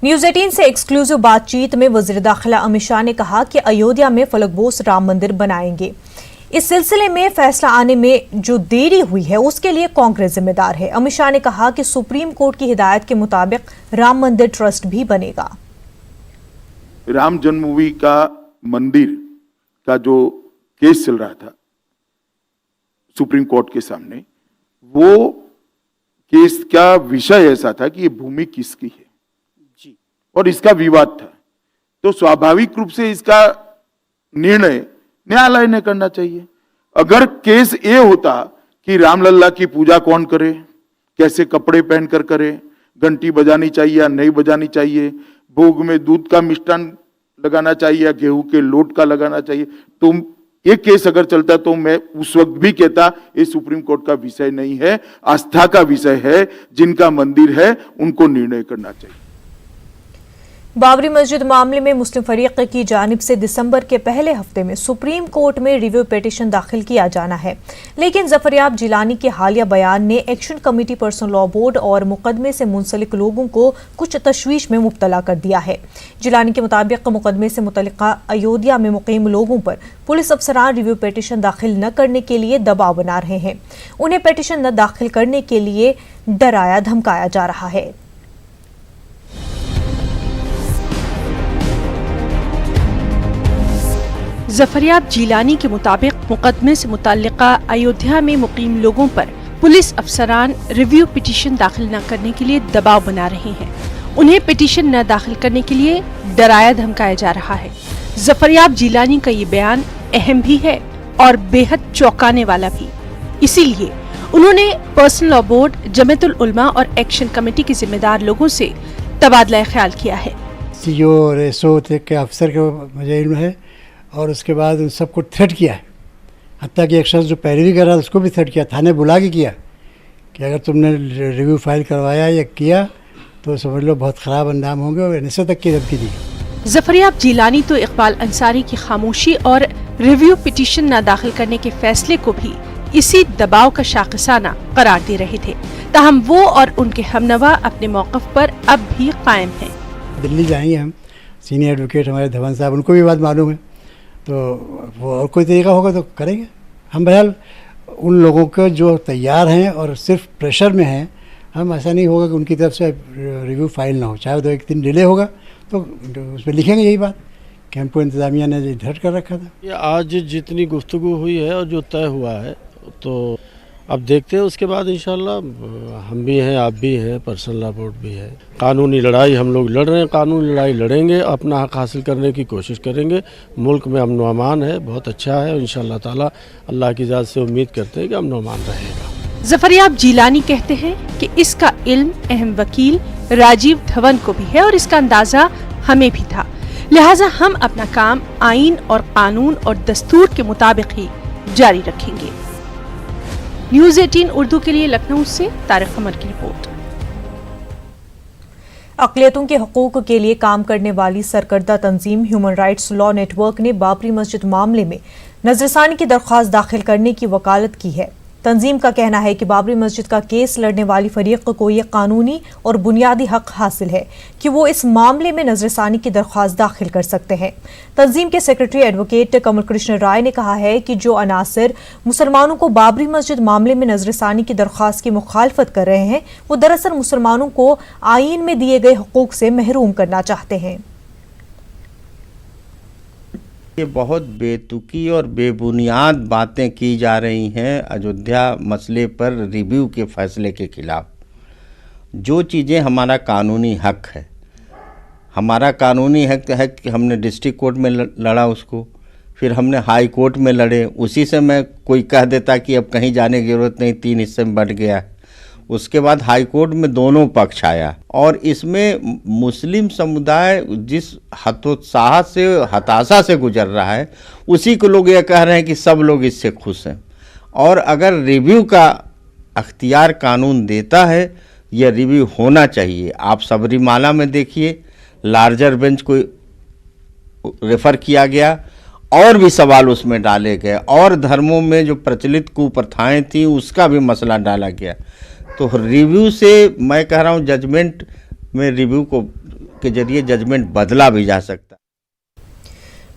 News 18 से exclusive बातचीत में वज़ीर दाखिला अमित शाह ने कहा कि अयोध्या में फलकबोस राम मंदिर बनाएंगे। इस सिलसिले में फैसला आने में जो देरी हुई है उसके लिए कांग्रेस जिम्मेदार है। अमित शाह ने कहा कि सुप्रीम कोर्ट की हिदायत के मुताबिक राम मंदिर ट्रस्ट भी बनेगा। राम जन्मभूमि का मंदिर का जो केस चल रहा था सुप्रीम कोर्ट के सामने, वो केस का विषय ऐसा था कि ये भूमि किसकी है जी, और इसका विवाद था। तो स्वाभाविक रूप से इसका निर्णय न्यायालय ने करना चाहिए। अगर केस ये होता कि रामलल्ला की पूजा कौन करे, कैसे कपड़े पहनकर करे, घंटी बजानी चाहिए या नहीं बजानी चाहिए, भोग में दूध का मिष्टान लगाना चाहिए या गेहूं के लोट का लगाना चाहिए, तो ये केस अगर चलता तो मैं उस वक्त भी कहता ये सुप्रीम कोर्ट का विषय नहीं है, आस्था का विषय है। जिनका मंदिर है उनको निर्णय करना चाहिए। बाबरी मस्जिद मामले में मुस्लिम फरीक की जानिब से दिसंबर के पहले हफ्ते में सुप्रीम कोर्ट में रिव्यू पिटीशन दाखिल किया जाना है, लेकिन जफरयाब जिलानी के हालिया बयान ने action committee, personal law board और मुकदमे से मुंसलिक लोगों को कुछ तशवीश में मुब्तला कर दिया है। जिलानी के मुताबिक मुकदमे से मुतल्लिका अयोध्या में मुकीम लोगों पर पुलिस अफसरान रिव्यू पिटीशन दाखिल न करने के लिए दबाव बना रहे हैं। उन्हें पिटीशन न दाखिल करने के लिए डराया धमकाया जा रहा है। जफरयाब जिलानी के मुताबिक मुकदमे से मुतल्लिका अयोध्या में मुकीम लोगों पर पुलिस अफसरान रिव्यू पिटीशन दाखिल न करने के लिए दबाव बना रहे हैं। उन्हें पिटीशन न दाखिल करने के लिए डराया धमकाया जा रहा है। जफरयाब जिलानी का ये बयान अहम भी है और बेहद चौंकाने वाला भी। इसीलिए उन्होंने पर्सनल लॉ बोर्ड, जमीयतुल उलमा और एक्शन कमेटी के जिम्मेदार लोगों से तबादला ख्याल किया है। सीओ और एसओ के अफसर का मुझे इल्म है और उसके बाद उन सबको थ्रेट किया है। हत्या कि एक शख्स जो पैरवी कर रहा था उसको भी थ्रेट किया, थाने बुला के किया कि अगर तुमने रिव्यू फाइल करवाया या किया तो समझ लो बहुत ख़राब अंजाम होंगे, और एनएसए तक की धमकी दी। जफरयाब जिलानी तो इकबाल अंसारी की खामोशी और रिव्यू पिटीशन न दाखिल करने के फैसले को भी इसी दबाव का शाखसाना करार दे रहे थे। ताहम वो और उनके हमनवा अपने मौक़िफ़ पर अब भी कायम हैं। दिल्ली जाएंगे हम, सीनियर एडवोकेट हमारे धवन साहब, उनको भी बात मालूम है, तो वो और कोई तरीका होगा तो करेंगे। हम बहरहाल उन लोगों को जो तैयार हैं और सिर्फ प्रेशर में हैं, हम ऐसा नहीं होगा कि उनकी तरफ से रिव्यू फाइल ना हो, चाहे तो एक दिन डिले होगा तो उसमें लिखेंगे यही बात कि हमको इंतज़ामिया ने ढट कर रखा था। ये आज जितनी गुफ्तगू हुई है और जो तय हुआ है तो अब देखते हैं, उसके बाद इंशाल्लाह हम भी हैं, आप भी हैं, पर्सनल लॉ बोर्ड भी है। कानूनी लड़ाई हम लोग लड़ रहे हैं, कानूनी लड़ाई लड़ेंगे, अपना हक हासिल करने की कोशिश करेंगे। मुल्क में अमन व अमान है, बहुत अच्छा है, इंशाल्लाह ताला अल्लाह की इजाज़त से उम्मीद करते हैं कि अमन व अमान रहेगा। जफरयाब जिलानी कहते हैं कि इसका इल्म अहम वकील राजीव धवन को भी है और इसका अंदाजा हमें भी था, लिहाजा हम अपना काम आईन और कानून और दस्तूर के मुताबिक ही जारी रखेंगे। न्यूज 18 उर्दू के लिए लखनऊ से तारिक कमर की रिपोर्ट। अक़लियतों के हकूक़ के लिए काम करने वाली सरकर्दा तंजीम ह्यूमन राइट्स लॉ नेटवर्क ने बाबरी मस्जिद मामले में नजरसानी की दरख्वास्त दाखिल करने की वकालत की है। तंजीम का कहना है कि बाबरी मस्जिद का केस लड़ने वाली फरीक को यह कानूनी और बुनियादी हक हासिल है कि वो इस मामले में नजरसानी की दरख्वास्त दाखिल कर सकते हैं। तंजीम के सेक्रेटरी एडवोकेट कमल कृष्ण राय ने कहा है कि जो अनासर मुसलमानों को बाबरी मस्जिद मामले में नजरसानी की दरख्वास्त की मुखालफत कर रहे हैं, वो दरअसल मुसलमानों को आईन में दिए गए हुकूक से महरूम करना चाहते हैं। ये बहुत बेतुकी और बेबुनियाद बातें की जा रही हैं अयोध्या मसले पर रिव्यू के फैसले के खिलाफ। जो चीज़ें हमारा कानूनी हक है, हमारा कानूनी हक है कि हमने डिस्ट्रिक्ट कोर्ट में लड़ा उसको, फिर हमने हाई कोर्ट में लड़े, उसी से मैं कोई कह देता कि अब कहीं जाने की ज़रूरत नहीं, 3 हिस्से में बंट गया। उसके बाद हाई कोर्ट में दोनों पक्ष आया और इसमें मुस्लिम समुदाय जिस हतोत्साह से, हताशा से गुजर रहा है, उसी को लोग ये कह रहे हैं कि सब लोग इससे खुश हैं। और अगर रिव्यू का अख्तियार कानून देता है, यह रिव्यू होना चाहिए। आप सबरीमाला में देखिए, लार्जर बेंच को रेफर किया गया और भी सवाल उसमें डाले गए, और धर्मों में जो प्रचलित कुप्रथाएं थी उसका भी मसला डाला गया। तो रिव्यू से मैं कह रहा हूँ जजमेंट में रिव्यू को के जरिए जजमेंट बदला भी जा सकता है।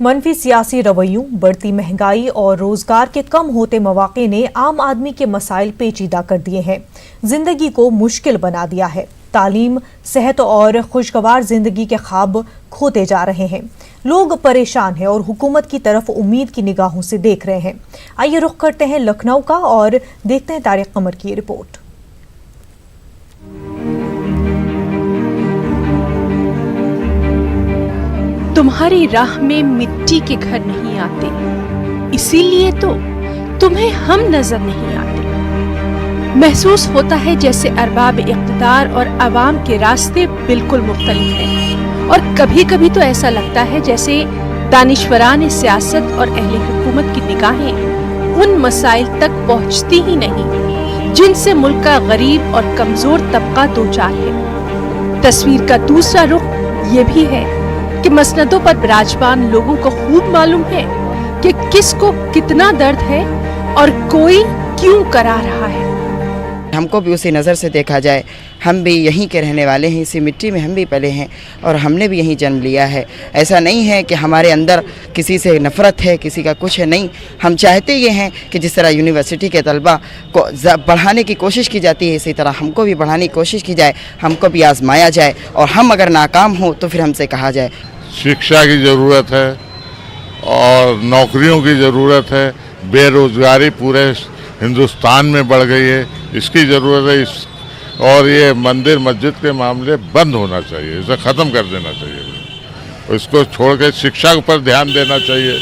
मनफी सियासी रवैयों, बढ़ती महंगाई और रोजगार के कम होते मौके ने आम आदमी के मसाइल पेचीदा कर दिए हैं, जिंदगी को मुश्किल बना दिया है। तालीम, सेहत और खुशगवार जिंदगी के ख्वाब खोते जा रहे हैं। लोग परेशान हैं और हुकूमत की तरफ उम्मीद की निगाहों से देख रहे हैं। आइए रुख करते हैं लखनऊ का और देखते हैं तारिक कमर की रिपोर्ट। तुम्हारी राह में मिट्टी के घर नहीं आते, इसीलिए तो तुम्हें हम नजर नहीं आते। महसूस होता है जैसे अरबाब इक़्तिदार और अवाम के रास्ते बिल्कुल मुख्तलिफ हैं, और कभी कभी तो ऐसा लगता है जैसे दानिश्वरान सियासत और अहले हुकूमत की निगाहें उन मसाइल तक पहुंचती ही नहीं जिनसे मुल्क का गरीब और कमजोर तबका दो चार है। तस्वीर का दूसरा रुख ये भी है कि मसनदों पर विराजमान लोगों को खूब मालूम है कि किसको कितना दर्द है और कोई क्यों करा रहा है। हमको भी उसी नज़र से देखा जाए, हम भी यहीं के रहने वाले हैं, इसी मिट्टी में हम भी पले हैं और हमने भी यहीं जन्म लिया है। ऐसा नहीं है कि हमारे अंदर किसी से नफ़रत है, किसी का कुछ है, नहीं। हम चाहते ये हैं कि जिस तरह यूनिवर्सिटी के तलबा को बढ़ाने की कोशिश की जाती है, इसी तरह हमको भी बढ़ाने की कोशिश की जाए, हमको भी आजमाया जाए और हम अगर नाकाम हो तो फिर हमसे कहा जाए। शिक्षा की ज़रूरत है और नौकरियों की ज़रूरत है। बेरोज़गारी पूरे हिंदुस्तान में बढ़ गई है, इसकी ज़रूरत है। और ये मंदिर मस्जिद के मामले बंद होना चाहिए, इसे ख़त्म कर देना चाहिए। इसको छोड़ के शिक्षा पर ध्यान देना चाहिए,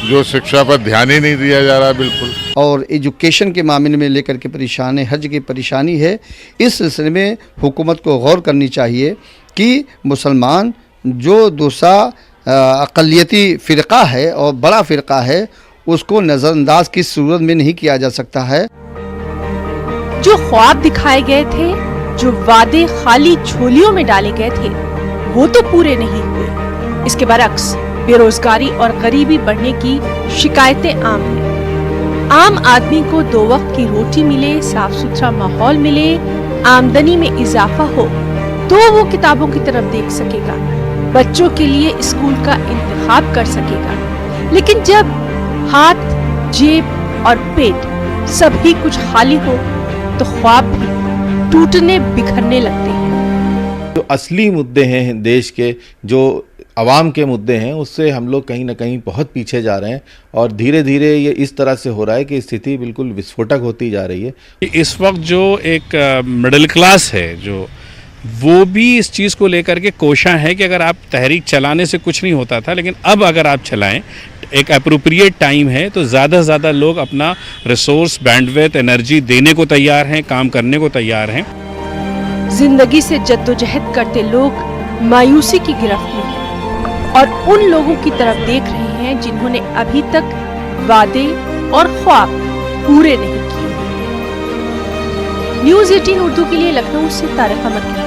जो शिक्षा पर ध्यान ही नहीं दिया जा रहा बिल्कुल। और एजुकेशन के मामले में लेकर के परेशान है, हज की परेशानी है। इस सिलसिले में हुकूमत को गौर करनी चाहिए कि मुसलमान जो दूसरा अक़लियती फ़िरक़ा है और बड़ा फ़िरक़ा है, उसको नज़रअंदाज किस सूरत में नहीं किया जा सकता है। जो ख्वाब दिखाए गए थे, जो वादे खाली झोलियों में डाले गए थे, वो तो पूरे नहीं हुए। इसके बरक्स बेरोजगारी और गरीबी बढ़ने की शिकायतें आम हैं। आम आदमी को 2 वक्त की रोटी मिले, साफ सुथरा माहौल मिले, आमदनी में इजाफा हो तो वो किताबों की तरफ देख सकेगा, बच्चों के लिए स्कूल का इंतखाब कर सकेगा। लेकिन जब हाथ, जेब और पेट सभी कुछ खाली हो तो ख्वाब भी टूटने बिखरने लगते हैं। जो असली मुद्दे हैं देश के, जो आवाम के मुद्दे हैं, उससे हम लोग कहीं ना कहीं बहुत पीछे जा रहे हैं और धीरे धीरे ये इस तरह से हो रहा है कि स्थिति बिल्कुल विस्फोटक होती जा रही है। इस वक्त जो एक मिडिल क्लास है, जो वो भी इस चीज़ को लेकर के कोशां है कि अगर आप तहरीक चलाने से कुछ नहीं होता था, लेकिन अब अगर आप चलाएं, एक अप्रोप्रिएट टाइम है तो ज़्यादा से ज़्यादा लोग अपना रिसोर्स, बैंडविड्थ, एनर्जी देने को तैयार हैं, काम करने को तैयार हैं। जिंदगी से जद्दोजहद करते लोग मायूसी की गिरफ्त में हैं और उन लोगों की तरफ देख रहे हैं जिन्होंने अभी तक वादे और ख्वाब पूरे नहीं किए। न्यूज़ 18 उर्दू के लिए लखनऊ से तारिक अमर की।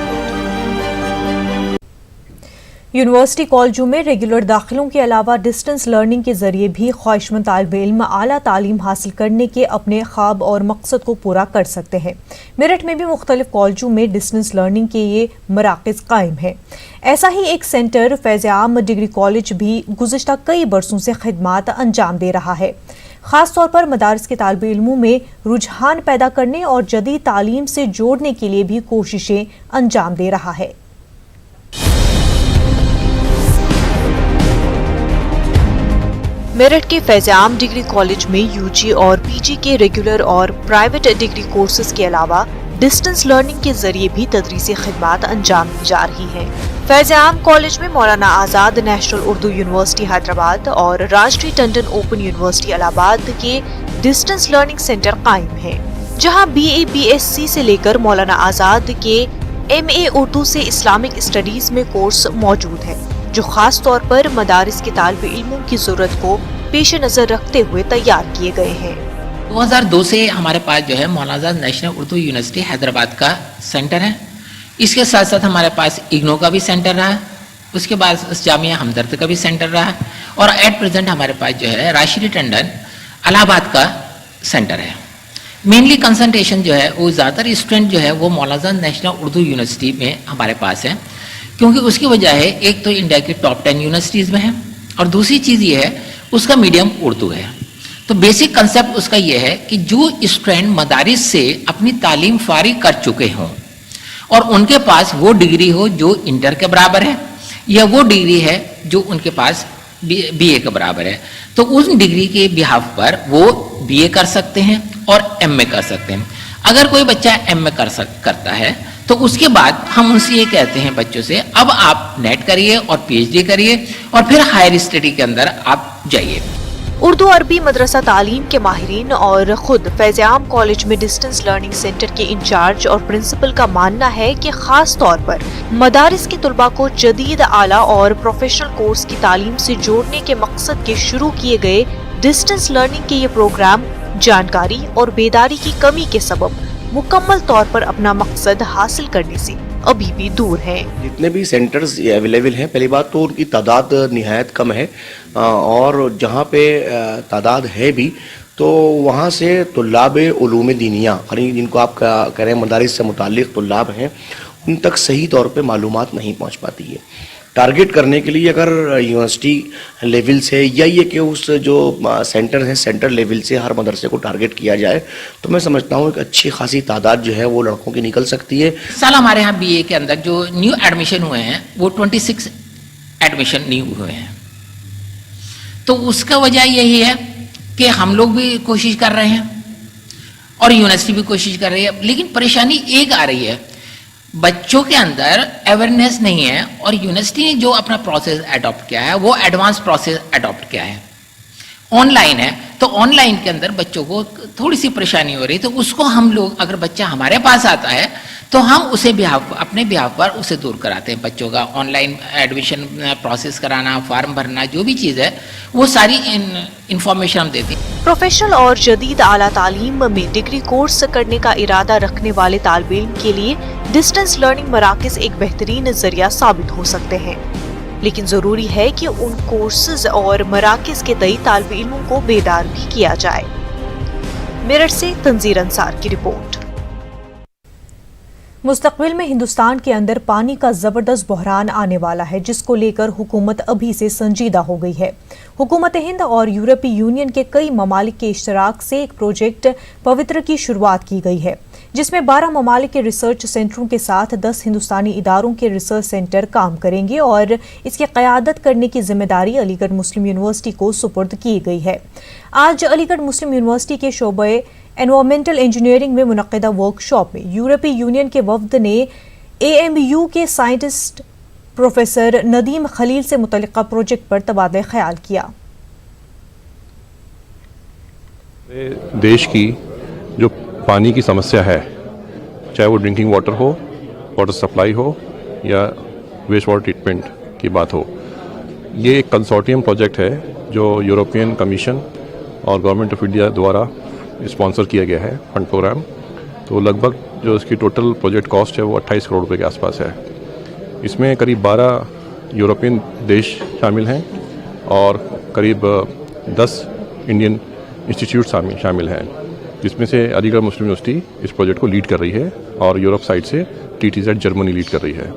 यूनिवर्सिटी कॉलेजों में रेगुलर दाखिलों के अलावा डिस्टेंस लर्निंग के जरिए भी ख्वाहिशमंद तालिब इल्म आला तालीम हासिल करने के अपने ख्वाब और मकसद को पूरा कर सकते हैं। मेरठ में भी मुख्तलिफ कॉलेजों में डिस्टेंस लर्निंग के ये मराकज़ कायम हैं। ऐसा ही एक सेंटर फैज़-ए-आम डिग्री कॉलेज भी गुज़िश्ता कई बरसों से खिदमात अंजाम दे रहा है। खास तौर पर मदारिस के तालिब इल्मों में रुझान पैदा करने और जदीद तालीम से जोड़ने के लिए भी कोशिशें अंजाम दे रहा है। मेरठ के फैज़-ए-आम डिग्री कॉलेज में यूजी और पीजी के रेगुलर और प्राइवेट डिग्री कोर्सेज के अलावा डिस्टेंस लर्निंग के जरिए भी तदरीसी खिदमात अंजाम दी जा रही हैं। फैज़-ए-आम कॉलेज में मौलाना आज़ाद नेशनल उर्दू यूनिवर्सिटी हैदराबाद और राष्ट्रीय टंडन ओपन यूनिवर्सिटी इलाहाबाद के डिस्टेंस लर्निंग सेंटर कायम है, जहां BA BSc से लेकर मौलाना आज़ाद के MA उर्दू से इस्लामिक स्टडीज में कोर्स मौजूद है, जो खास तौर पर मदारिस के तालिब इल्मों की जरूरत को पेश नजर रखते हुए तैयार किए गए हैं। 2002 से हमारे पास जो है मौलाना आज़ाद नेशनल उर्दू यूनिवर्सिटी हैदराबाद का सेंटर है। इसके साथ साथ हमारे पास इग्नो का भी सेंटर रहा है, उसके बाद जामिया हमदर्द का भी सेंटर रहा है, और एट प्रेजेंट हमारे पास जो है राष्ट्रीय टंडन इलाहाबाद का सेंटर है। मेनली कंसंट्रेशन जो है वो ज़्यादातर स्टूडेंट जो है वो मौलाना आज़ाद नेशनल उर्दू यूनिवर्सिटी में हमारे पास है, क्योंकि उसकी वजह है, एक तो इंडिया की टॉप 10 यूनिवर्सिटीज़ में है और दूसरी चीज़ ये है उसका मीडियम उर्दू है। तो बेसिक कंसेप्ट उसका ये है कि जो स्टूडेंट मदारिस से अपनी तालीम फारिग कर चुके हों और उनके पास वो डिग्री हो जो इंटर के बराबर है या वो डिग्री है जो उनके पास बीए के बराबर है, तो उस डिग्री के बिहाफ पर वो बीए कर सकते हैं और एमए कर सकते हैं। अगर कोई बच्चा एमए करता है तो उसके बाद हम उनसे ये कहते हैं बच्चों से, अब आप नेट करिए और पीएचडी करिए और फिर हायर स्टडी के अंदर आप जाइए। उर्दू अरबी मदरसा तालीम के माहिरीन और खुद फैज़-ए-आम कॉलेज में डिस्टेंस लर्निंग सेंटर के इंचार्ज और प्रिंसिपल का मानना है कि खास तौर पर मदारिस के तुलबा को जदीद आला और प्रोफेशनल कोर्स की तालीम से जोड़ने के मकसद के शुरू किए गए डिस्टेंस लर्निंग के ये प्रोग्राम जानकारी और बेदारी की कमी के सबब मुकम्मल तौर पर अपना मकसद हासिल करने से अभी भी दूर है। जितने भी सेंटर्स अवेलेबल हैं, पहली बात तो उनकी तादाद निहायत कम है और जहाँ पे तादाद है भी तो वहाँ से तुल्लाब उलूम दीनिया यानी जिनको आप कह रहे हैं मदारिस से मुताल्लिक़ तुल्लाब हैं, उन तक सही तौर पे मालूमात नहीं पहुँच पाती है। टारगेट करने के लिए अगर यूनिवर्सिटी लेवल से या ये कि उस जो सेंटर है सेंटर लेवल से हर मदरसे को टारगेट किया जाए तो मैं समझता हूँ एक अच्छी खासी तादाद जो है वो लड़कों की निकल सकती है। साल हमारे यहाँ बीए के अंदर जो न्यू एडमिशन हुए हैं वो 26 एडमिशन न्यू हुए हैं। तो उसका वजह यही है कि हम लोग भी कोशिश कर रहे हैं और यूनिवर्सिटी भी कोशिश कर रही है, लेकिन परेशानी एक आ रही है, बच्चों के अंदर अवेयरनेस नहीं है और यूनिवर्सिटी ने जो अपना प्रोसेस अडॉप्ट किया है वो एडवांस प्रोसेस अडॉप्ट किया है, ऑनलाइन है। तो ऑनलाइन के अंदर बच्चों को थोड़ी सी परेशानी हो रही है, तो उसको हम लोग अगर बच्चा हमारे पास आता है तो हम उसे अपने बिहाफ पर उसे दूर कराते हैं। बच्चों का ऑनलाइन एडमिशन प्रोसेस कराना, फॉर्म भरना, जो भी चीज़ है वो सारी इंफॉर्मेशन हम देते हैं। प्रोफेशनल और जदीद आला तालीम में डिग्री कोर्स करने का इरादा रखने वाले तालिब इल्म के लिए डिस्टेंस लर्निंग मराकज़ एक बेहतरीन जरिया साबित हो सकते हैं, लेकिन जरूरी है कि उन कोर्सेज और मराकज़ के तई तालिब इल्मों को बेदार भी किया जाए। मेरठ से तंजीर अंसार की रिपोर्ट। मुस्तकबिल में हिंदुस्तान के अंदर पानी का जबरदस्त बहरान आने वाला है, जिसको लेकर हुकूमत अभी से संजीदा हो गई है। हुकूमत हिंद और यूरोपीय यूनियन के कई ममालिक के इश्तराक से एक प्रोजेक्ट पवित्र की शुरुआत की गई है, जिसमें 12 ममालिक के रिसर्च सेंटरों के साथ 10 हिंदुस्तानी इदारों के रिसर्च सेंटर काम करेंगे और इसकी क़यादत करने की जिम्मेदारी अलीगढ़ मुस्लिम यूनिवर्सिटी को सुपुर्द की गई है। आज अलीगढ़ मुस्लिम यूनिवर्सिटी के शोबे एनवायरमेंटल इंजीनियरिंग में मुनक़िदा वर्कशॉप में यूरोपीय यूनियन के वफ़द ने AMU के साइंटिस्ट प्रोफेसर नदीम खलील से मुतल्लिक़ा प्रोजेक्ट पर तबादला ख्याल किया। देश की जो पानी की समस्या है, चाहे वो ड्रिंकिंग वाटर हो, वाटर सप्लाई हो या वेस्ट वाटर ट्रीटमेंट की बात हो, ये एक कंसोर्टियम प्रोजेक्ट है जो यूरोपियन कमीशन और गवर्नमेंट ऑफ इंडिया द्वारा स्पॉन्सर किया गया है फंड प्रोग्राम। तो लगभग जो इसकी टोटल प्रोजेक्ट कॉस्ट है वो 28 करोड़ रुपए के आसपास है। इसमें करीब 12 यूरोपियन देश शामिल हैं और करीब 10 इंडियन इंस्टीट्यूट शामिल हैं, जिसमें से अलीगढ़ मुस्लिम यूनिवर्सिटी इस प्रोजेक्ट को लीड कर रही है और यूरोप साइड से TTZ जर्मनी लीड कर रही है।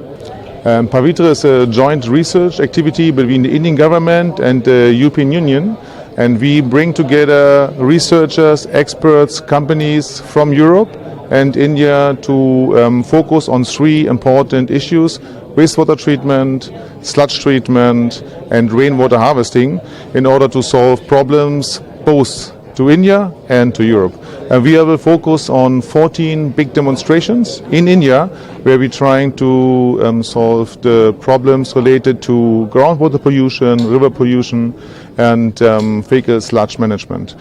Pavitra is a joint research activity between the Indian government and the European Union, and we bring together researchers, experts, companies from Europe and India to focus on 3 important issues: wastewater treatment, sludge treatment and rainwater harvesting, in order to solve problems both to India and to Europe. And we will focus on 14 big demonstrations in India where we're trying to solve the problems related to groundwater pollution, river pollution and fecal sludge management.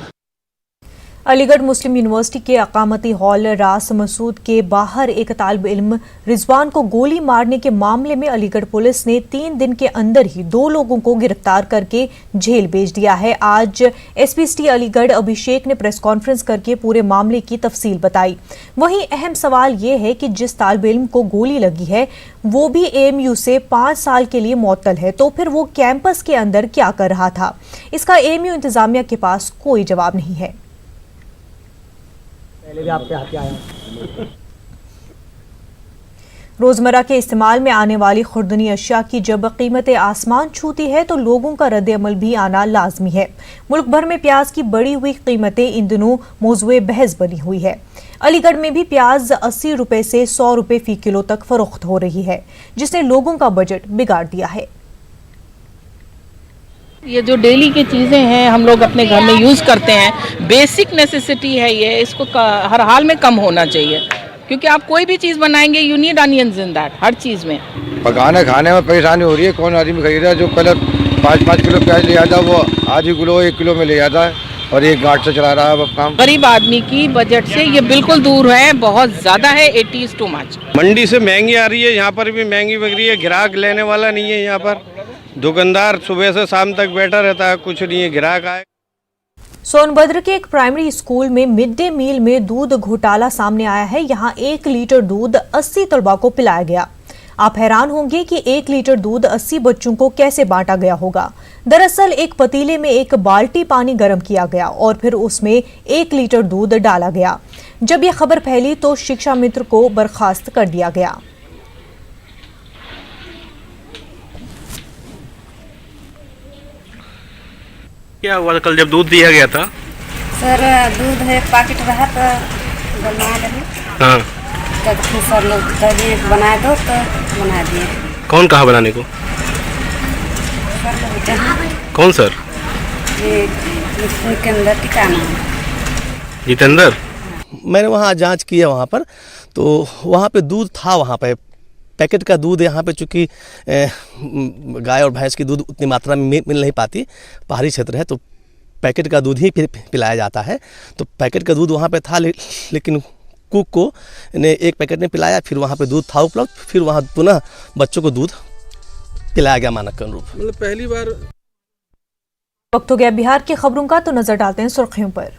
Aligarh Muslim university के अकामती hall रास मसूद के बाहर एक तालिब इल्म रिजवान को गोली मारने के मामले में अलीगढ़ पुलिस ने 3 दिन के अंदर ही 2 लोगों को गिरफ्तार करके जेल भेज दिया है। आज SPST अलीगढ़ अभिषेक ने प्रेस कॉन्फ्रेंस करके पूरे मामले की तफसील बताई। वहीं अहम सवाल ये है कि जिस तालिब इल्म को गोली लगी है वो भी AMU से 5 साल के लिए मुअत्तल है, तो फिर वो कैंपस के अंदर क्या कर रहा था? इसका AMU इंतजामिया के पास कोई जवाब नहीं है। पहले भी आपके हाथ आया। रोजमर्रा के इस्तेमाल में आने वाली खुर्दनी अशिया की जब कीमतें आसमान छूती है तो लोगों का रद्द-ए-अमल भी आना लाजमी है। मुल्क भर में प्याज की बढ़ी हुई कीमतें इन दिनों मौज़ूए बहस बनी हुई है। अलीगढ़ में भी प्याज 80 रुपए से 100 रुपए फी किलो तक फरोख्त हो रही है, जिसने लोगों का बजट बिगाड़ दिया है। ये जो डेली की चीज़ें हैं हम लोग अपने घर में यूज़ करते हैं, बेसिक नेसेसिटी है ये, इसको हर हाल में कम होना चाहिए, क्योंकि आप कोई भी चीज़ बनाएंगे you need onions in that, हर चीज़ में। पकाने खाने में परेशानी हो रही है। कौन आदमी खरीद रहा है जो पहले 5-5 किलो प्याज ले आता वो आधी किलो 1 किलो में ले जाता है और एक गांठ से चला रहा है अब काम। गरीब आदमी की बजट से ये बिल्कुल दूर है, बहुत ज़्यादा है, 80 is too much। मंडी से महंगी आ रही है, यहाँ पर भी महंगी बिक रही है, ग्राहक लेने वाला नहीं है। यहाँ पर दुकानदार सुबह से शाम तक बैठा रहता है, कुछ नहीं है, ग्राहक आए। सोनभद्र के एक प्राइमरी स्कूल में मिड डे मील में दूध घोटाला सामने आया है। यहाँ 1 लीटर दूध 80 तलबा को पिलाया गया। आप हैरान होंगे कि 1 लीटर दूध 80 बच्चों को कैसे बांटा गया होगा। दरअसल एक पतीले में 1 बाल्टी पानी गर्म किया गया और फिर उसमें 1 लीटर दूध डाला गया। जब यह खबर फैली तो शिक्षा मित्र को बर्खास्त कर दिया गया। क्या हुआ कल जब दूध दिया गया था? सर दूध है पैकेट रहा तो बनवा लगे। हाँ। तब फिर सर लोग कह दिए बना दो तो बना दिए। कौन कहा बनाने को? सर लोग जहाँ कौन सर? ये के अंदर ठिकाना है। जितेंद्र? मैंने वहाँ जांच किया वहाँ पर, तो वहाँ पे दूध था, वहाँ पे पैकेट का दूध यहाँ पे चूँकि गाय और भैंस की दूध उतनी मात्रा में मिल नहीं पाती, पहाड़ी क्षेत्र है, तो पैकेट का दूध ही पिलाया जाता है। तो पैकेट का दूध वहाँ पे था, लेकिन कुक को ने 1 पैकेट ने पिलाया, फिर वहाँ पे दूध था उपलब्ध, फिर वहाँ पुनः बच्चों को दूध पिलाया गया मानक के अनुरूप। मतलब पहली बार। वक्त हो गया बिहार की खबरों का, तो नजर डालते हैं सुर्खियों पर।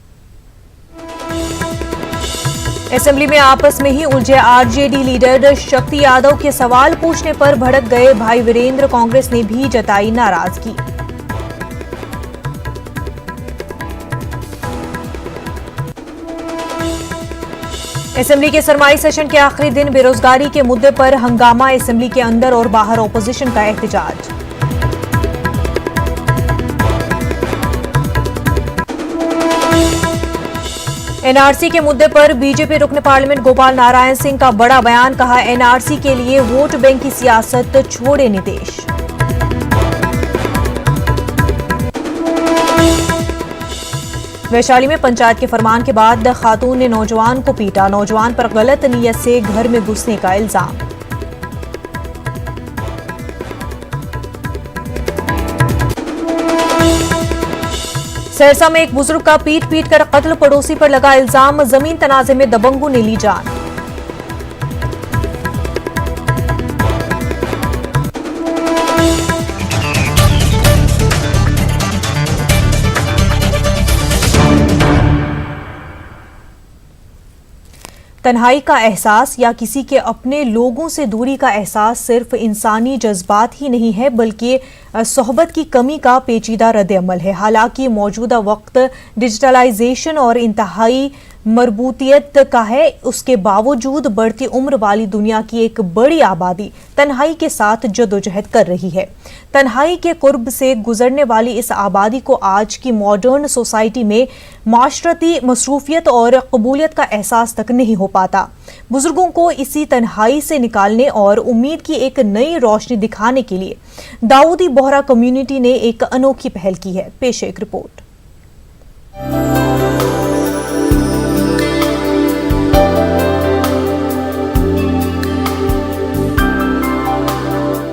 असेंबली में आपस में ही उलझे आरजेडी लीडर शक्ति यादव के सवाल पूछने पर भड़क गए भाई वीरेंद्र। कांग्रेस ने भी जताई नाराजगी। असेंबली के सरमाई सेशन के आखिरी दिन बेरोजगारी के मुद्दे पर हंगामा। असेंबली के अंदर और बाहर ऑपोजिशन का एहतजाज। एनआरसी के मुद्दे पर बीजेपी रुकन पार्लियामेंट गोपाल नारायण सिंह का बड़ा बयान। कहा, एनआरसी के लिए वोट बैंक की सियासत छोड़े नीतीश। वैशाली में पंचायत के फरमान के बाद खातून ने नौजवान को पीटा। नौजवान पर गलत नीयत से घर में घुसने का इल्जाम। सहरसा में एक बुजुर्ग का पीट पीट कर कत्ल, पड़ोसी पर लगा इल्जाम। जमीन तनाजे में दबंगों ने ली जान। तन्हाई का एहसास या किसी के अपने लोगों से दूरी का एहसास सिर्फ इंसानी जज्बात ही नहीं है, बल्कि सोहबत की कमी का पेचीदा रद्द-ए-अमल है। हालांकि मौजूदा वक्त डिजिटलाइजेशन और इंतहाई मरबूतियत का है, उसके बावजूद बढ़ती उम्र वाली दुनिया की एक बड़ी आबादी तन्हाई के साथ जदोजहद कर रही है। तन्हाई के कुर्ब से गुजरने वाली इस आबादी को आज की मॉडर्न सोसाइटी में माशरती मसरूफियत और कबूलियत का एहसास तक नहीं हो पाता। बुजुर्गों को इसी तन्हाई से निकालने और उम्मीद की एक नई रोशनी दिखाने के लिए दाऊदी बोहरा कम्युनिटी ने एक अनोखी पहल की है। पेश एक रिपोर्ट।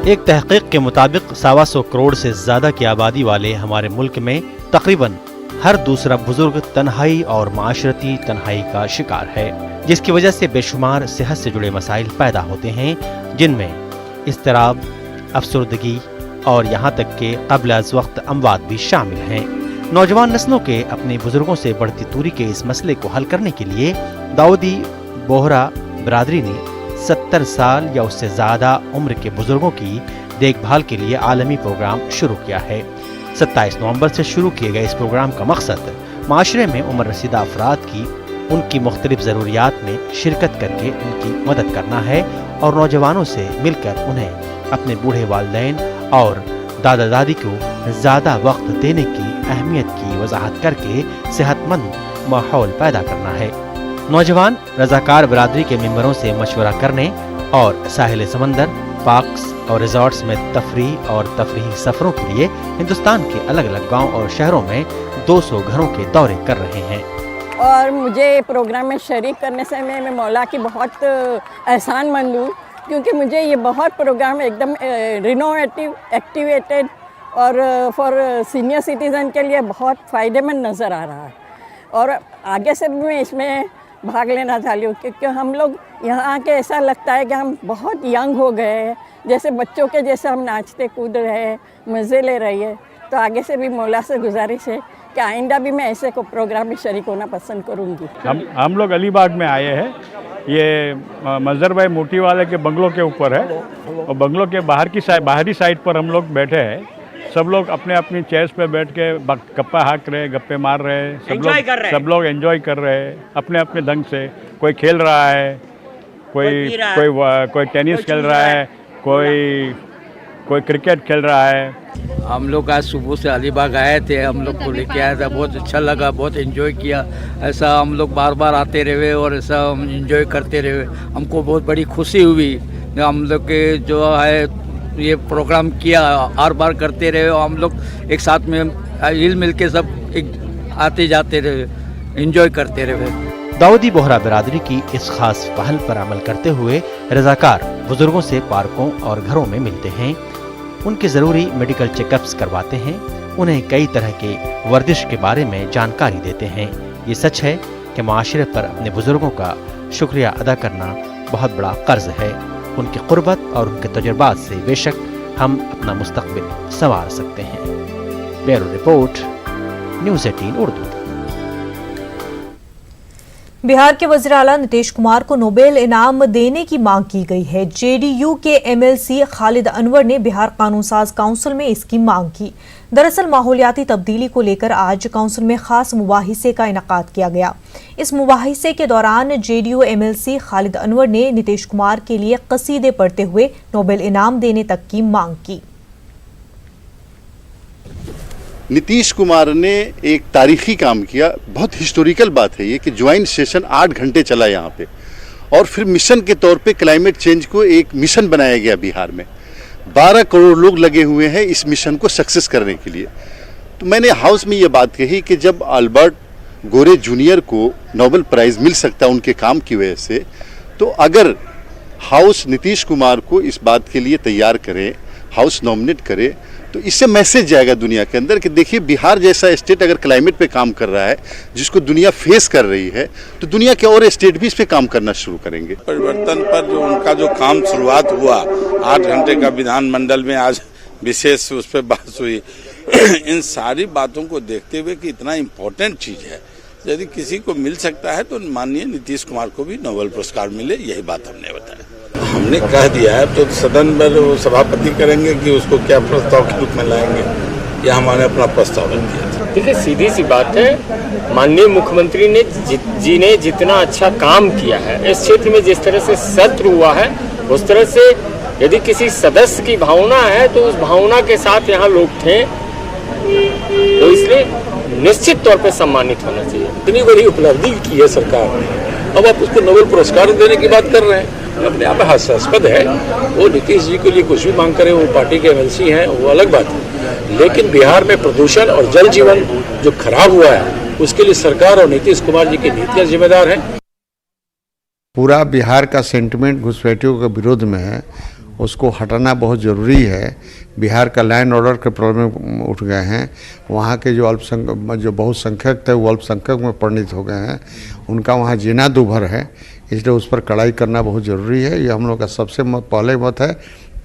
एक तहकीक के मुताबिक 125 करोड़ से ज्यादा की आबादी वाले हमारे मुल्क में तकरीबन हर दूसरा बुजुर्ग तन्हाई और माशरती तन्हाई का शिकार है, जिसकी वजह से बेशुमार सेहत से जुड़े मसाइल पैदा होते हैं, जिनमें इस्तिराब, अफसरदगी और यहाँ तक के क़ब्ल अज़ वक्त अमवात भी शामिल हैं। नौजवान नस्लों के अपने बुजुर्गों से बढ़ती दूरी के इस मसले को हल करने के लिए दाऊदी बोहरा बिरादरी ने 70 साल या उससे ज़्यादा उम्र के बुजुर्गों की देखभाल के लिए आलमी प्रोग्राम शुरू किया है। 27 नवंबर से शुरू किए गए इस प्रोग्राम का मकसद माशरे में उम्र रसीदा अफराद की उनके उनकी मुख्तलिफ ज़रूरियात में शिरकत करके उनकी मदद करना है और नौजवानों से मिलकर उन्हें अपने बूढ़े वालिदैन और दादा दादी को ज़्यादा वक्त देने की अहमियत की वजाहत करके सेहतमंद माहौल पैदा करना है। नौजवान रजाकार बिरादरी के मेंबरों से मशवरा करने और साहिल समंदर, पार्क्स और रिजॉर्ट्स में तफरीह और तफरीही सफरों के लिए हिंदुस्तान के अलग अलग गांव और शहरों में 200 घरों के दौरे कर रहे हैं। और मुझे प्रोग्राम में शरीक करने से मैं मौला की बहुत एहसानमंद हूँ, क्योंकि मुझे ये बहुत प्रोग्राम एकदम रिनोवेटिव, एक्टिवेटेड और फॉर सीनियर सिटीज़न के लिए बहुत फ़ायदेमंद नज़र आ रहा है। और आगे से भी मैं इसमें भाग लेना चाहती हूँ, क्योंकि हम लोग यहाँ आके ऐसा लगता है कि हम बहुत यंग हो गए हैं, जैसे बच्चों के जैसे हम नाचते कूद रहे हैं, मज़े ले रही है। तो आगे से भी मौला से गुजारिश है कि आइंदा भी मैं ऐसे को प्रोग्राम में शरीक होना पसंद करूँगी। हम लोग अलीबाग में आए हैं। ये मंजर भाई मोटी वाले के बंगलों के ऊपर है और बंगलों के बाहरी साइड पर हम लोग बैठे हैं। सब लोग अपने अपनी चेयर्स पे बैठ के गप्पा हाँक रहे, गप्पे मार रहे हैं, सब लोग एंजॉय कर रहे हैं अपने अपने ढंग से। कोई खेल रहा है, कोई टेनिस खेल रहा है, कोई क्रिकेट खेल रहा है। हम लोग आज सुबह से अलीबाग आए थे, हम लोग को लेके आया था, बहुत अच्छा लगा, बहुत एंजॉय किया। ऐसा हम लोग बार बार आते रहे और ऐसा हम एंजॉय करते रहे। हमको बहुत बड़ी खुशी हुई। हम लोग के जो है ये प्रोग्राम किया, हर बार करते रहे और हम लोग एक साथ में हिल मिल के सब एक आते जाते रहे, एंजॉय करते रहे। दाऊदी बोहरा बिरादरी की इस खास पहल पर अमल करते हुए रजाकार बुजुर्गों से पार्कों और घरों में मिलते हैं, उनके ज़रूरी मेडिकल चेकअप्स करवाते हैं, उन्हें कई तरह के वर्जिश के बारे में जानकारी देते हैं। ये सच है कि माशरे पर अपने बुजुर्गों का शुक्रिया अदा करना बहुत बड़ा कर्ज है। उनकी क़ुर्बत और उनके तजुर्बात से बेशक हम अपना मुस्तक़बिल संवार सकते हैं। Bureau report, news 18 Urdu. Bihar के वज़ीर आला नीतीश कुमार को नोबेल इनाम देने की मांग की गई है। जेडीयू के एमएलसी खालिद अनवर ने बिहार कानून साज काउंसिल में इसकी मांग की। दरअसल माहौलियाती तब्दीली को लेकर आज काउंसिल में खास मुबाहिसे का इनेकाद किया गया। इस मुबाहिसे के दौरान जेडीयू एमएलसी खालिद अनवर ने नीतीश कुमार के लिए कसीदे पढ़ते हुए नोबेल इनाम देने तक की मांग की। नीतीश कुमार ने एक तारीखी काम किया, बहुत हिस्टोरिकल बात है ये कि ज्वाइंट सेशन 8 घंटे चला यहाँ पे, और फिर मिशन के तौर पे क्लाइमेट चेंज को एक मिशन बनाया गया। बिहार में 12 करोड़ लोग लगे हुए हैं इस मिशन को सक्सेस करने के लिए। तो मैंने हाउस में ये बात कही कि जब अल्बर्ट गोरे जूनियर को नोबेल प्राइज़ मिल सकता है उनके काम की वजह से, तो अगर हाउस नीतीश कुमार को इस बात के लिए तैयार करे, हाउस नॉमिनेट करे, तो इससे मैसेज जाएगा दुनिया के अंदर कि देखिए बिहार जैसा स्टेट अगर क्लाइमेट पे काम कर रहा है जिसको दुनिया फेस कर रही है, तो दुनिया के और स्टेट भी इस पे काम करना शुरू करेंगे। परिवर्तन पर जो उनका जो काम शुरुआत हुआ, 8 घंटे का विधानमंडल में आज विशेष उस पर बहस हुई। इन सारी बातों को देखते हुए कि इतना इम्पोर्टेंट चीज़ है, यदि किसी को मिल सकता है तो माननीय नीतीश कुमार को भी नोबेल पुरस्कार मिले, यही बात हमने बताया। हमने कह दिया है तो सदन में सभापति करेंगे कि उसको क्या प्रस्ताव के रूप में लाएंगे, या हमारे अपना प्रस्ताव रख दिया था। देखिए सीधी सी बात है, माननीय मुख्यमंत्री ने जितना अच्छा काम किया है इस क्षेत्र में, जिस तरह से सत्र हुआ है उस तरह से यदि किसी सदस्य की भावना है तो उस भावना के साथ यहाँ लोग थे, तो इसलिए निश्चित तौर पे सम्मानित होना चाहिए। इतनी बड़ी उपलब्धि की है सरकार ने, अब आप उसको नोबेल पुरस्कार देने की बात कर रहे हैं, अपने आप में हास्यास्पद है। वो नीतीश जी के लिए कुछ भी मांग करे, वो पार्टी के एमएलसी हैं, वो अलग बात है, लेकिन बिहार में प्रदूषण और जल जीवन जो खराब हुआ है उसके लिए सरकार और नीतीश कुमार जी की नीतियाँ जिम्मेदार हैं। पूरा बिहार का सेंटिमेंट घुसपैठियों के विरोध में है, उसको हटाना बहुत ज़रूरी है। बिहार का लैंड ऑर्डर के प्रॉब्लम उठ गए हैं, वहाँ के जो जो बहुसंख्यक थे वो अल्पसंख्यक में परिणित हो गए हैं, उनका वहाँ जीना दूभर है, इसलिए उस पर कड़ाई करना बहुत ज़रूरी है। ये हम लोग का सबसे पहले मत है।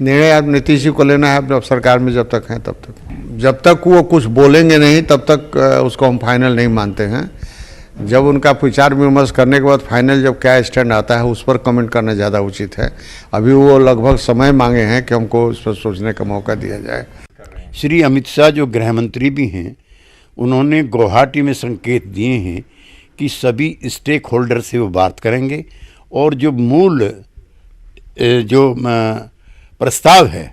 निर्णय आप नीतीश जी को लेना है, जब सरकार में जब तक हैं तब तक, जब तक वो कुछ बोलेंगे नहीं तब तक उसको हम फाइनल नहीं मानते हैं। जब उनका विचार विमर्श करने के बाद फाइनल जब क्या स्टैंड आता है उस पर कमेंट करना ज़्यादा उचित है। अभी वो लगभग समय मांगे हैं कि हमको उस पर सोचने का मौका दिया जाए। श्री अमित शाह जो गृह मंत्री भी हैं, उन्होंने गुवाहाटी में संकेत दिए हैं कि सभी स्टेक होल्डर से वो बात करेंगे और जो मूल जो प्रस्ताव है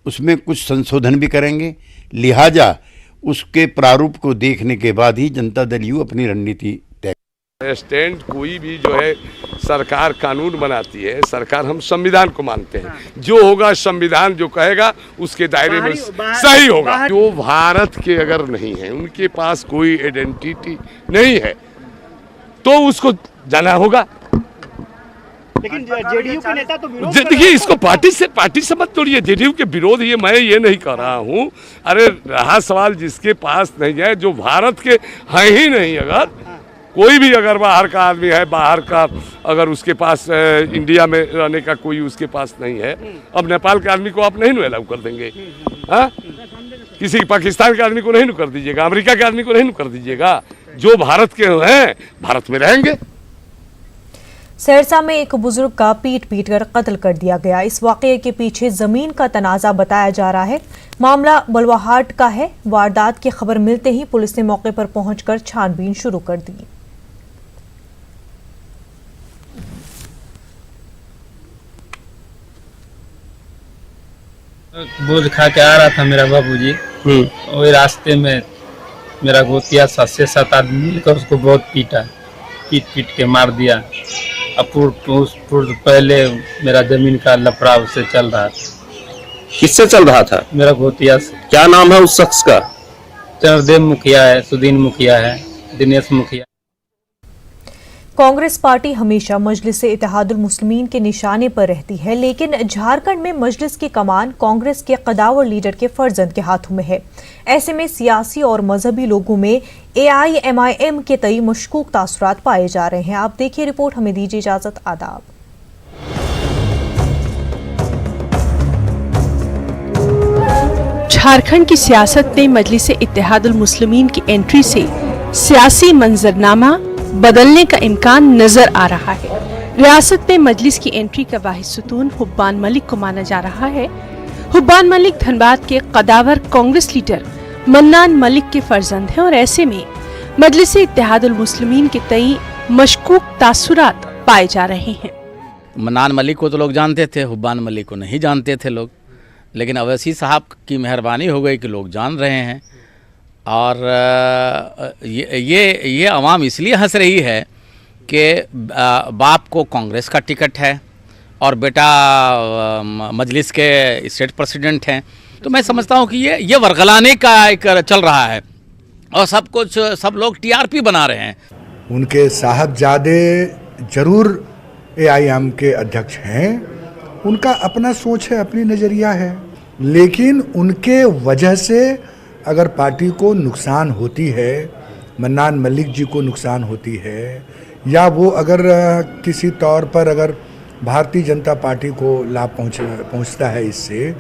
उसमें कुछ संशोधन भी करेंगे। लिहाजा उसके प्रारूप को देखने के बाद ही जनता दल यू अपनी रणनीति तय। स्टैंड कोई भी जो है सरकार कानून बनाती है, सरकार हम संविधान को मानते हैं, जो होगा संविधान जो कहेगा उसके दायरे में सही होगा। जो भारत के अगर नहीं है, उनके पास कोई आइडेंटिटी नहीं है, तो उसको जाना होगा। लेकिन जेडीयू के नेता तो विरोध देखिए, इसको पार्टी से मत तोड़िए। जेडीयू के विरोध मैं ये नहीं कर रहा हूँ। अरे रहा सवाल जिसके पास नहीं है, जो भारत के हैं ही नहीं, अगर कोई भी अगर बाहर का आदमी है, बाहर का अगर उसके पास इंडिया में रहने का कोई उसके पास नहीं है, अब नेपाल के आदमी को आप नहीं अलाउ कर देंगे, हाँ? किसी पाकिस्तान के आदमी को नहीं कर दीजिएगा, अमेरिका के आदमी को नहीं कर दीजिएगा। जो भारत के हैं भारत में रहेंगे। सहरसा में एक बुजुर्ग का पीट कर कत्ल कर दिया गया। इस वाकये के पीछे जमीन का तनाजा बताया जा रहा है। मामला बलवाहाट का है। वारदात की खबर मिलते ही पुलिस ने मौके पर पहुंचकर छानबीन शुरू कर दी। बोझ खा के आ रहा था मेरा बाबूजी, वही रास्ते में मेरा गोतिया 7 से 7 आदमी मिलकर उसको बहुत पीट के मार दिया। पहले मेरा जमीन का लफड़ा उससे चल रहा था। किससे चल रहा था? मेरा गोतिया से। क्या नाम है उस शख्स का? चंद्रदेव मुखिया है, सुदीन मुखिया है, दिनेश मुखिया। कांग्रेस पार्टी हमेशा मजलिस इत्तेहादुल मुस्लिमीन के निशाने पर रहती है, लेकिन झारखंड में मजलिस की कमान कांग्रेस के कदावर लीडर के फर्जंद के हाथों में है। ऐसे में सियासी और मजहबी लोगों में AIMIM के तई मशकूक तासुरात पाए जा रहे हैं। आप देखिए रिपोर्ट। हमें दीजिए इजाजत। आदाब। झारखंड की सियासत में मजलिस इत्तेहादुल मुस्लिमीन की एंट्री से सियासी मंजरनामा बदलने का इम्कान नजर आ रहा है। रियासत में मजलिस की एंट्री का वाहिद सुतून हुब्बान मलिक को माना जा रहा है। हुब्बान मलिक धनबाद के कदावर कांग्रेस लीडर मन्नान मलिक के फर्जंद हैं और ऐसे में मजलिस इत्तेहादुल मुस्लिमीन के तई मशकूक तासुरात पाए जा रहे हैं। मन्नान मलिक को तो लोग जानते थे, हुब्बान मलिक को नहीं जानते थे लोग, लेकिन अवैसी साहब की मेहरबानी हो गई कि लोग जान रहे हैं। और ये अवाम इसलिए हंस रही है कि बाप को कांग्रेस का टिकट है और बेटा मजलिस के स्टेट प्रेसिडेंट हैं। तो मैं समझता हूँ कि ये वरगलाने का एक चल रहा है और सब लोग TRP बना रहे हैं। उनके साहबजादे जरूर AIM के अध्यक्ष हैं, उनका अपना सोच है, अपनी नज़रिया है, लेकिन उनके वजह से अगर पार्टी को नुकसान होती है, मन्नान मलिक जी को नुकसान होती है, या वो अगर किसी तौर पर अगर भारतीय जनता पार्टी को लाभ पहुंचता है इससे,